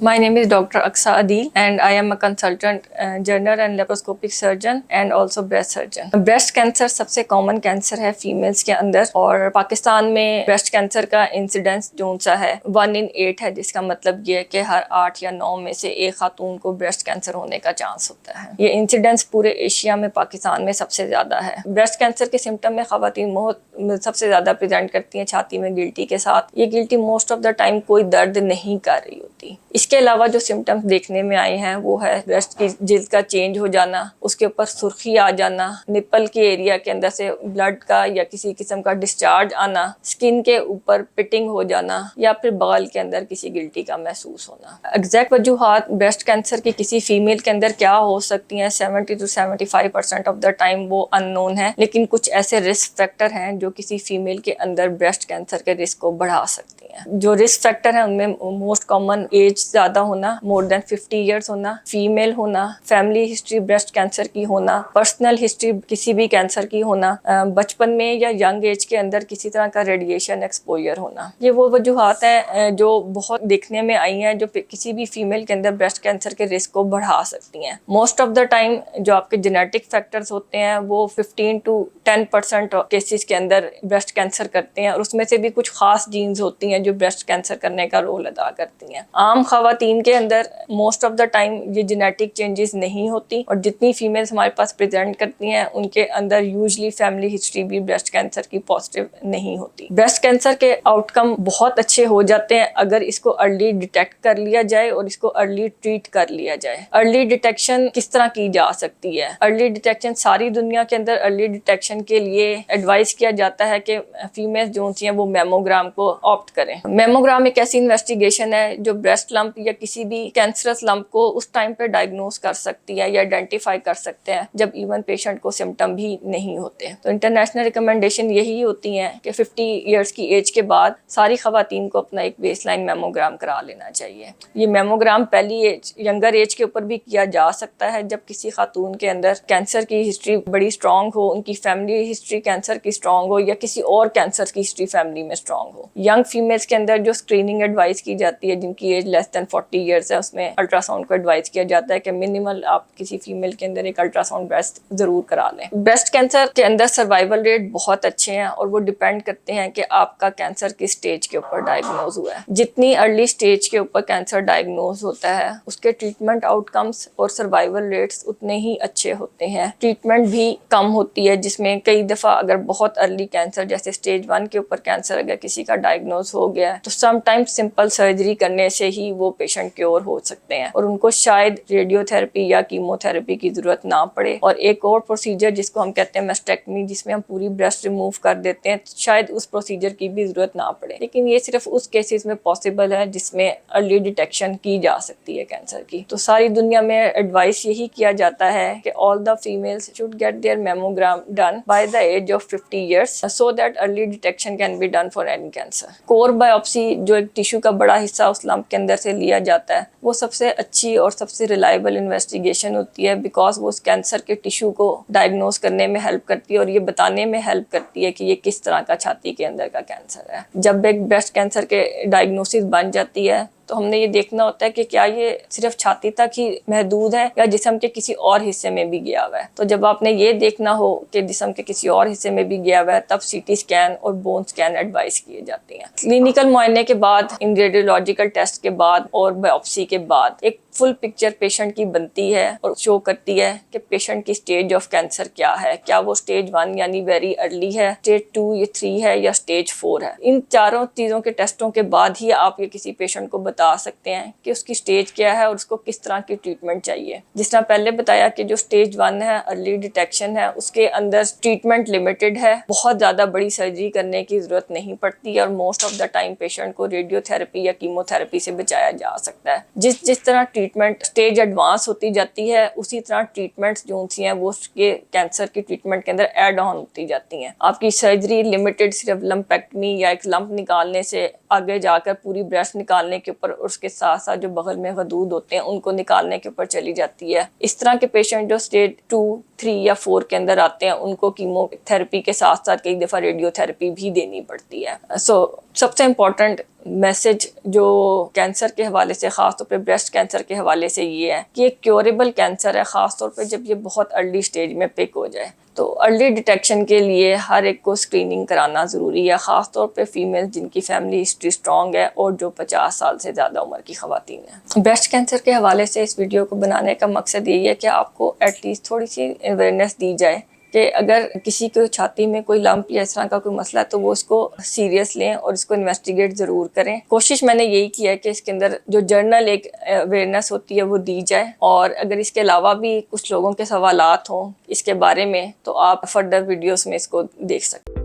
My name is Dr. Aksa Adil and I am a consultant general and laparoscopic surgeon and also breast surgeon. Breast cancer सबसे common cancer है females के अंदर और पाकिस्तान में breast cancer का incidence जो सा है 1 in 8 है, जिसका मतलब ये है कि हर 8 या 9 में से एक खातून को ब्रेस्ट कैंसर होने का चांस होता है। ये इंसिडेंस पूरे एशिया में पाकिस्तान में सबसे ज़्यादा है। ब्रेस्ट कैंसर के सिम्टम में ख़वातीन सबसे ज़्यादा प्रेजेंट करती हैं छाती में गिल्टी के साथ। ये guilty most of the time कोई दर्द नहीं कर रही होती। इसके अलावा जो सिम्टम्स देखने में आए हैं वो है ब्रेस्ट की जिल्द का चेंज हो जाना, उसके ऊपर सुर्खी आ जाना, निप्पल के एरिया के अंदर से ब्लड का या किसी किस्म का डिस्चार्ज आना, स्किन के ऊपर पिटिंग हो जाना या फिर बगल के अंदर किसी गिल्टी का महसूस होना। एग्जैक्ट वजूहात ब्रेस्ट कैंसर की किसी फीमेल के अंदर क्या हो सकती हैं 70 to 75% ऑफ द टाइम वो अननोन है, लेकिन कुछ ऐसे रिस्क फैक्टर हैं जो किसी फीमेल के अंदर ब्रेस्ट कैंसर के रिस्क को बढ़ा सकती हैं। जो रिस्क फैक्टर है उनमें मोस्ट कॉमन एज ज्यादा होना, मोर देन 50 ईयर्स होना, फीमेल होना, फैमिली हिस्ट्री ब्रेस्ट कैंसर की होना, पर्सनल हिस्ट्री किसी भी कैंसर की होना, बचपन में या यंग एज के अंदर किसी तरह का रेडिएशन एक्सपोजर होना। ये वो वजूहात हैं जो बहुत देखने में आई हैं जो किसी भी फीमेल के अंदर ब्रेस्ट कैंसर के रिस्क को बढ़ा सकती हैं। मोस्ट ऑफ द टाइम जो आपके जेनेटिक फैक्टर्स होते हैं वो 15 to 10% केसेस के अंदर ब्रेस्ट कैंसर करते हैं और उसमें से भी कुछ खास जीन्स होती हैं जो ब्रेस्ट कैंसर करने का रोल अदा करती हैं। आम खवातीन के अंदर मोस्ट ऑफ द टाइम ये जेनेटिक चेंजेस नहीं होती और जितनी फीमेल्स हमारे पास प्रेजेंट करती हैं उनके अंदर यूजली फैमिली हिस्ट्री भी ब्रेस्ट कैंसर की पॉजिटिव नहीं होती। ब्रेस्ट कैंसर के आउटकम बहुत अच्छे हो जाते हैं अगर इसको अर्ली डिटेक्ट कर लिया जाए और इसको अर्ली ट्रीट कर लिया जाए। अर्ली डिटेक्शन किस तरह की जा सकती है? अर्ली डिटेक्शन सारी दुनिया के अंदर अर्ली डिटेक्शन के लिए एडवाइस किया जाता है कि फीमेल्स जो होती हैं वो मेमोग्राम को ऑप्ट करें। मेमोग्राम एक ऐसी इन्वेस्टिगेशन है जो ब्रेस्ट लंप या किसी भी कैंसरस लंप को उस टाइम पे डायग्नोज कर सकती है या आइडेंटिफाई कर सकते हैं जब इवन पेशेंट को सिम्टम भी नहीं होते। तो इंटरनेशनल रिकमेंडेशन यही होती है कि 50 ईयर्स की एज के बाद सारी खवातीन को अपना एक बेसलाइन मेमोग्राम करा लेना चाहिए। ये मेमोग्राम पहली एज यंगर एज के ऊपर भी किया जा सकता है जब किसी खातून के अंदर कैंसर की हिस्ट्री बड़ी स्ट्रॉन्ग हो, उनकी फैमिली हिस्ट्री कैंसर की स्ट्रॉन्ग हो या किसी और कैंसर की हिस्ट्री फैमिली में स्ट्रॉन्ग हो। यंग फीमेल्स के अंदर जो स्क्रीनिंग एडवाइस की जाती है जिनकी एज लेस देन 40 ईयर्स है उसमें अल्ट्रासाउंड को एडवाइस किया जाता है कि मिनिमल आप किसी फीमेल के अंदर एक अल्ट्रासाउंड ब्रेस्ट जरूर करा लें। ब्रेस्ट कैंसर के अंदर सर्वाइवल रेट बहुत अच्छे हैं और वो डिपेंड करते हैं कि आपका कैंसर किस स्टेज के ऊपर डायग्नोज हुआ है। जितनी अर्ली स्टेज के ऊपर कैंसर डायग्नोज होता है उसके ट्रीटमेंट आउटकम्स और सर्वाइवल रेट्स उतने ही अच्छे होते हैं। ट्रीटमेंट भी कम होती है जिसमें कई दफा अगर बहुत अर्ली कैंसर जैसे स्टेज 1 के ऊपर कैंसर अगर किसी का डायग्नोज हो गया तो समटाइम्स सिंपल सर्जरी करने से ही वो पेशेंट क्योर हो सकते हैं और उनको शायद रेडियोथेरेपी या कीमोथेरेपी की जरूरत ना पड़े। और एक और प्रोसीजर जिसको हम कहते हैं मेस्टेक्टमी, जिसमें हम पूरी ब्रेस्ट रिमूव कर देते हैं, शायद उस प्रोसीजर की भी जरूरत ना पड़े। लेकिन ये सिर्फ उस केसेस में पॉसिबल है जिसमें अर्ली डिटेक्शन की जा सकती है कैंसर की। तो सारी दुनिया में एडवाइस यही किया जाता है कि all the females should get their mammogram done by the age of 50 years so that early detection can be done for any cancer. Core biopsy जो एक टिश्यू का बड़ा हिस्सा उस लंप के अंदर से लिया जाता है वो सबसे अच्छी और सबसे रिलायबल इन्वेस्टिगेशन होती है बिकॉज वो उस कैंसर के टिश्यू को डायग्नोज करने में हेल्प करती है और ये बताने में हेल्प करती है कि ये किस तरह का छाती के अंदर का कैंसर है। जब एक ब्रेस्ट कैंसर के डायग्नोसिस बन जाती है तो हमने ये देखना होता है कि क्या ये सिर्फ छाती तक ही महदूद है या जिस्म के किसी और हिस्से में भी गया हुआ है। तो जब आपने ये देखना हो कि जिस्म के किसी और हिस्से में भी गया हुआ है तब सीटी स्कैन और बोन स्कैन एडवाइस किए जाते हैं। क्लिनिकल मुआयने के बाद, इन रेडियोलॉजिकल टेस्ट के बाद और बायोप्सी के बाद एक फुल पिक्चर पेशेंट की बनती है और शो करती है कि पेशेंट की स्टेज ऑफ कैंसर क्या है। क्या वो स्टेज 1 यानी वेरी अर्ली है, स्टेज 2 या 3 है या स्टेज 4 है। इन चारों चीज़ों के टेस्टों के बाद ही आप ये किसी पेशेंट को बता सकते हैं कि उसकी स्टेज क्या है और उसको किस तरह की ट्रीटमेंट चाहिए। जिस तरह पहले बताया कि जो स्टेज 1 है अर्ली डिटेक्शन है उसके अंदर ट्रीटमेंट लिमिटेड है, बहुत ज़्यादा बड़ी सर्जरी करने की ज़रूरत नहीं पड़ती और most of the time patient को रेडियोथेरेपी या कीमोथेरेपी से बचाया जा सकता है। जिस तरह ट्रीटमेंट स्टेज एडवांस होती जाती है उसी तरह ट्रीटमेंट्स जो होती हैं वो उसके कैंसर की ट्रीटमेंट के अंदर एड ऑन होती जाती हैं। आपकी सर्जरी लिमिटेड सिर्फ लंपेक्टमी या एक लंप निकालने से आगे जाकर पूरी ब्रेस्ट निकालने के ऊपर, उसके साथ साथ जो बगल में गदूद होते हैं उनको निकालने के ऊपर चली जाती है। इस तरह के पेशेंट जो स्टेज 2, 3 या 4 के अंदर आते हैं उनको कीमोथेरेपी के साथ साथ कई दफ़ा रेडियोथेरेपी भी देनी पड़ती है। सबसे इम्पोर्टेंट मैसेज जो कैंसर के हवाले से, ख़ासतौर पे ब्रेस्ट कैंसर के हवाले से ये है कि एक क्योरेबल कैंसर है, ख़ासतौर पे जब ये बहुत अर्ली स्टेज में पिक हो जाए। तो अर्ली डिटेक्शन के लिए हर एक को स्क्रीनिंग कराना ज़रूरी है, ख़ासतौर पे फीमेल जिनकी फैमिली हिस्ट्री स्ट्रॉन्ग है और जो 50 साल से ज़्यादा उम्र की ख़वातीन हैं। ब्रेस्ट कैंसर के हवाले से इस वीडियो को बनाने का मकसद यही है कि आपको एटलीस्ट थोड़ी सी अवेयरनेस दी जाए कि अगर किसी को छाती में कोई लंप या इस तरह का कोई मसला है तो वो इसको सीरियस लें और इसको इन्वेस्टिगेट ज़रूर करें। कोशिश मैंने यही की है कि इसके अंदर जो जर्नल एक अवेयरनेस होती है वो दी जाए, और अगर इसके अलावा भी कुछ लोगों के सवालात हों इसके बारे में तो आप फर्दर वीडियोस में इसको देख सकते हैं।